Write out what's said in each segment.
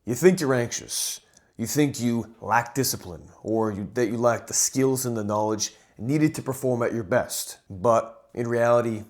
You think you're anxious. You think you lack discipline, or that you lack the skills and the knowledge needed to perform at your best. But in reality,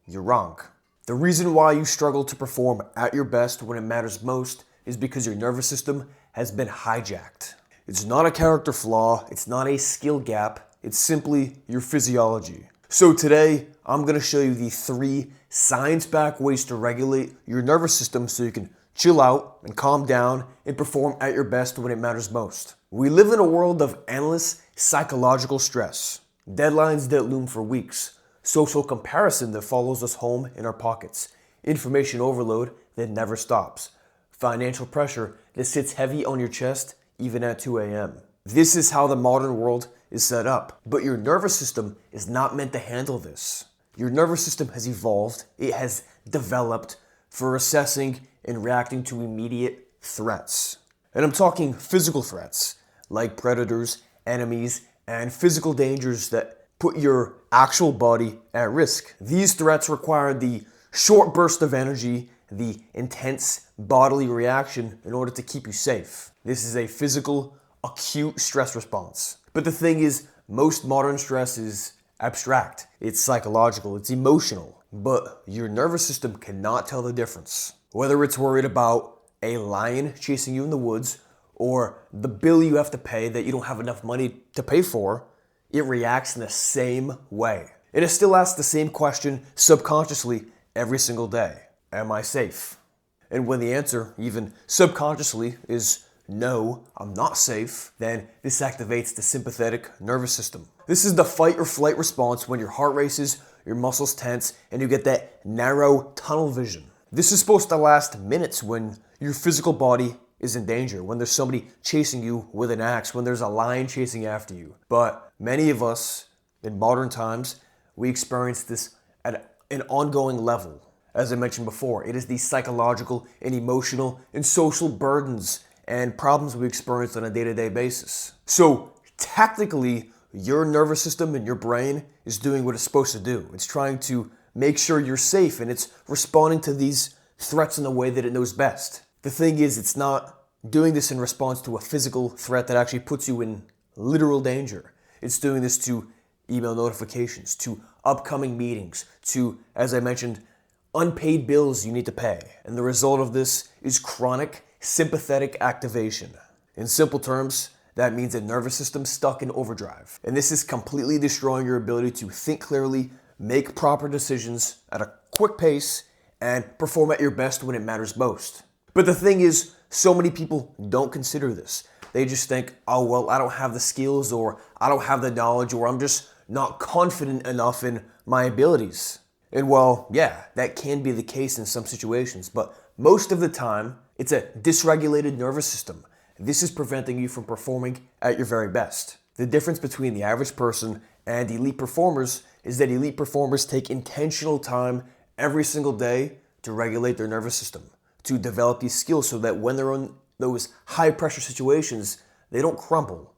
you're wrong. The reason why you struggle to perform at your best when it matters most is because your nervous system has been hijacked. It's not a character flaw, it's not a skill gap, it's simply your physiology. So today, I'm going to show you the 3 science-backed ways to regulate your nervous system so you can chill out and calm down and perform at your best when it matters most. We live in a world of endless psychological stress, deadlines that loom for weeks, social comparison that follows us home in our pockets, information overload that never stops, financial pressure that sits heavy on your chest even at 2 a.m. This is how the modern world is set up. But your nervous system is not meant to handle this. Your nervous system has evolved, it has developed for assessing and reacting to immediate threats. And I'm talking physical threats, like predators, enemies, and physical dangers that put your actual body at risk. These threats require the short burst of energy, the intense bodily reaction in order to keep you safe. This is a physical, acute stress response. But the thing is, most modern stress is abstract. It's psychological, it's emotional. But your nervous system cannot tell the difference. Whether it's worried about a lion chasing you in the woods or the bill you have to pay that you don't have enough money to pay for, it reacts in the same way. And it still asks the same question subconsciously every single day. Am I safe? And when the answer, even subconsciously, is no, I'm not safe, then this activates the sympathetic nervous system. This is the fight or flight response when your heart races, your muscles tense, and you get that narrow tunnel vision. This is supposed to last minutes when your physical body is in danger, when there's somebody chasing you with an axe, when there's a lion chasing after you. But many of us, in modern times, we experience this at an ongoing level. As I mentioned before, it is the psychological and emotional and social burdens and problems we experience on a day-to-day basis. So tactically, your nervous system and your brain is doing what it's supposed to do. It's trying to make sure you're safe, and it's responding to these threats in the way that it knows best. The thing is, it's not doing this in response to a physical threat that actually puts you in literal danger. It's doing this to email notifications, to upcoming meetings, to, as I mentioned, unpaid bills you need to pay. And the result of this is chronic sympathetic activation. In simple terms, that means a nervous system stuck in overdrive. And this is completely destroying your ability to think clearly, make proper decisions at a quick pace, and perform at your best when it matters most. But the thing is, so many people don't consider this. They just think, oh, well, I don't have the skills, or I don't have the knowledge, or I'm just not confident enough in my abilities. And well, yeah, that can be the case in some situations, but most of the time, it's a dysregulated nervous system. This is preventing you from performing at your very best. The difference between the average person and elite performers is that elite performers take intentional time every single day to regulate their nervous system, to develop these skills so that when they're in those high pressure situations, they don't crumble.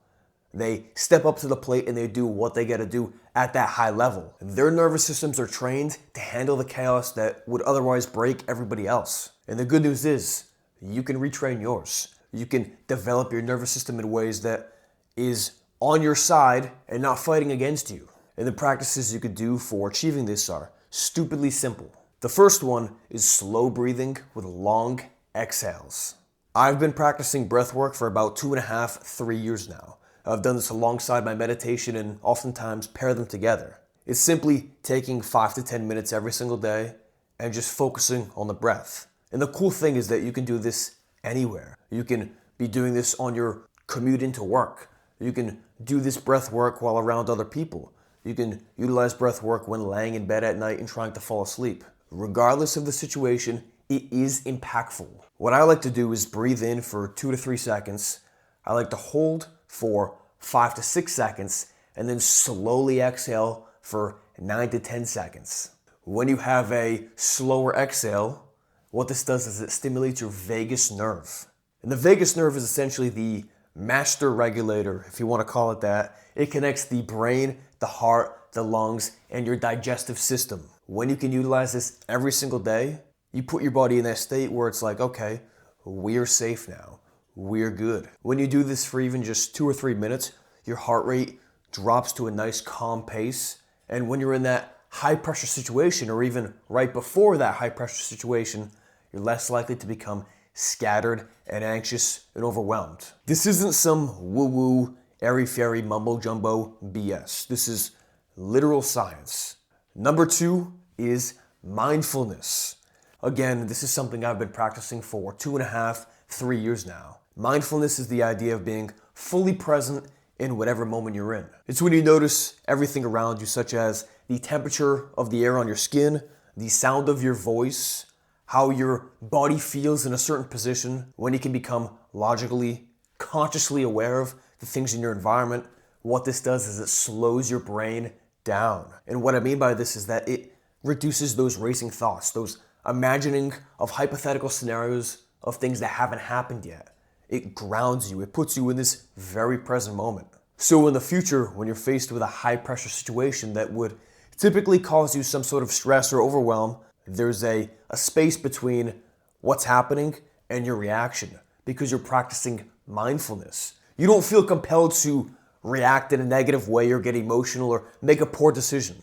They step up to the plate and they do what they gotta do at that high level. Their nervous systems are trained to handle the chaos that would otherwise break everybody else. And the good news is, you can retrain yours. You can develop your nervous system in ways that is on your side and not fighting against you. And the practices you could do for achieving this are stupidly simple. The first one is slow breathing with long exhales. I've been practicing breathwork for about 2.5, 3 years now. I've done this alongside my meditation and oftentimes pair them together. It's simply taking 5 to 10 minutes every single day and just focusing on the breath. And the cool thing is that you can do this anywhere. You can be doing this on your commute into work. You can do this breath work while around other people. You can utilize breath work when laying in bed at night and trying to fall asleep. Regardless of the situation, it is impactful. What I like to do is breathe in for 2 to 3 seconds. I like to hold for 5 to 6 seconds and then slowly exhale for 9 to 10 seconds. When you have a slower exhale, what this does is it stimulates your vagus nerve. And the vagus nerve is essentially the master regulator, if you want to call it that. It connects the brain, the heart, the lungs, and your digestive system. When you can utilize this every single day, you put your body in that state where it's like, okay, we are safe now. we're good. When you do this for even just 2 or 3 minutes, your heart rate drops to a nice calm pace. And when you're in that high pressure situation, or even right before that high pressure situation, you're less likely to become scattered and anxious and overwhelmed. This isn't some woo-woo, airy-fairy mumbo-jumbo BS. This is literal science. Number 2 is mindfulness. Again, this is something I've been practicing for 2.5, 3 years now. Mindfulness is the idea of being fully present in whatever moment you're in. It's when you notice everything around you, such as the temperature of the air on your skin, the sound of your voice, how your body feels in a certain position, when you can become logically, consciously aware of the things in your environment. What this does is it slows your brain down. And what I mean by this is that it reduces those racing thoughts, those imagining of hypothetical scenarios of things that haven't happened yet. It grounds you. It puts you in this very present moment. So in the future, when you're faced with a high pressure situation that would typically cause you some sort of stress or overwhelm, there's a space between what's happening and your reaction, because you're practicing mindfulness. You don't feel compelled to react in a negative way or get emotional or make a poor decision.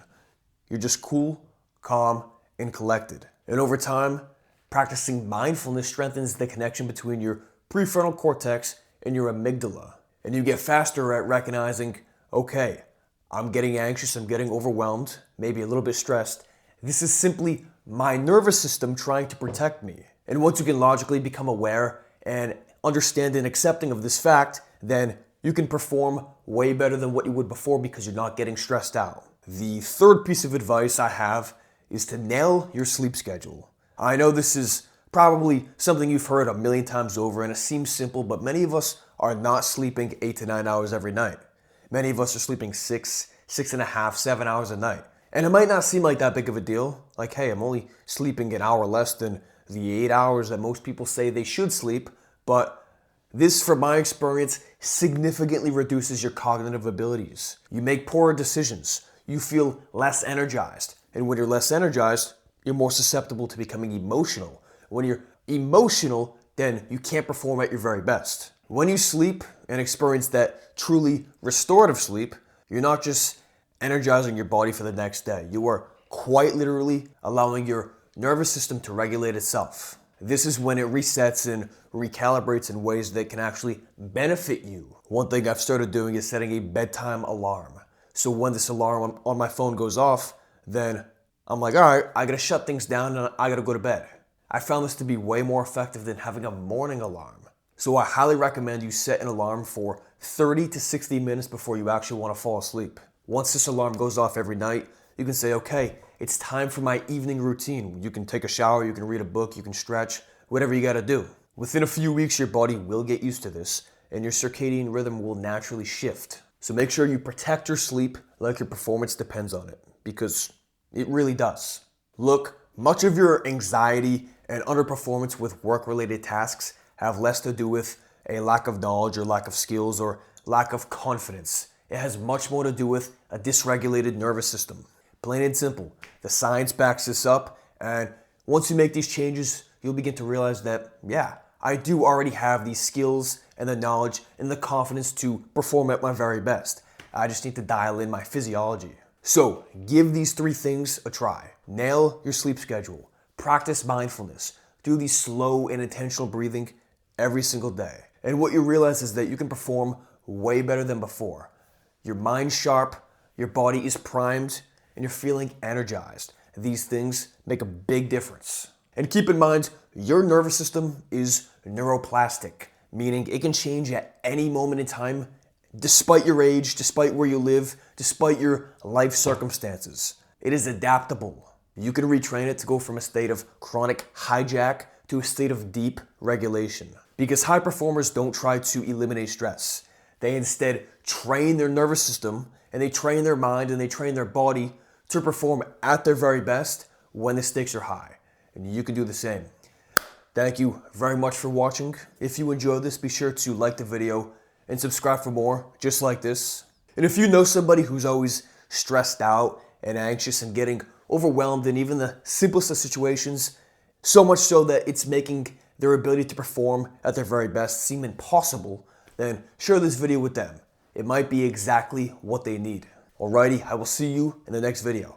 You're just cool, calm, and collected. And over time, practicing mindfulness strengthens the connection between your prefrontal cortex and your amygdala. And you get faster at recognizing, okay, I'm getting anxious, I'm getting overwhelmed, maybe a little bit stressed. This is simply my nervous system trying to protect me. And once you can logically become aware and understand and accepting of this fact, then you can perform way better than what you would before because you're not getting stressed out. The third piece of advice I have is to nail your sleep schedule. I know this is probably something you've heard a million times over and it seems simple, but many of us are not sleeping 8 to 9 hours every night. Many of us are sleeping 6.5, 7 hours a night. And it might not seem like that big of a deal. Like, hey, I'm only sleeping an hour less than the 8 hours that most people say they should sleep. But this, from my experience, significantly reduces your cognitive abilities. You make poorer decisions. You feel less energized. And when you're less energized, you're more susceptible to becoming emotional. When you're emotional, then you can't perform at your very best. When you sleep and experience that truly restorative sleep, you're not just energizing your body for the next day. You are quite literally allowing your nervous system to regulate itself. This is when it resets and recalibrates in ways that can actually benefit you. One thing I've started doing is setting a bedtime alarm. So when this alarm on my phone goes off, then I'm like, all right, I gotta shut things down and I gotta go to bed. I found this to be way more effective than having a morning alarm. So I highly recommend you set an alarm for 30 to 60 minutes before you actually want to fall asleep. Once this alarm goes off every night, you can say, okay, it's time for my evening routine. You can take a shower, you can read a book, you can stretch, whatever you gotta do. Within a few weeks, your body will get used to this and your circadian rhythm will naturally shift. So make sure you protect your sleep like your performance depends on it, because it really does. Look, much of your anxiety and underperformance with work-related tasks have less to do with a lack of knowledge or lack of skills or lack of confidence. It has much more to do with a dysregulated nervous system. Plain and simple. The science backs this up, and once you make these changes, you'll begin to realize that, yeah, I do already have these skills and the knowledge and the confidence to perform at my very best. I just need to dial in my physiology. So give these 3 things a try. Nail your sleep schedule. Practice mindfulness. Do these slow and intentional breathing every single day. And what you realize is that you can perform way better than before. Your mind's sharp, your body is primed, and you're feeling energized. These things make a big difference. And keep in mind, your nervous system is neuroplastic, meaning it can change at any moment in time, despite your age, despite where you live, despite your life circumstances. It is adaptable. You can retrain it to go from a state of chronic hijack to a state of deep regulation. Because high performers don't try to eliminate stress. They instead train their nervous system, and they train their mind, and they train their body to perform at their very best when the stakes are high. And you can do the same. Thank you very much for watching. If you enjoyed this, be sure to like the video and subscribe for more just like this. And if you know somebody who's always stressed out and anxious and getting overwhelmed in even the simplest of situations, so much so that it's making their ability to perform at their very best seem impossible, then share this video with them. It might be exactly what they need. Alrighty, I will see you in the next video.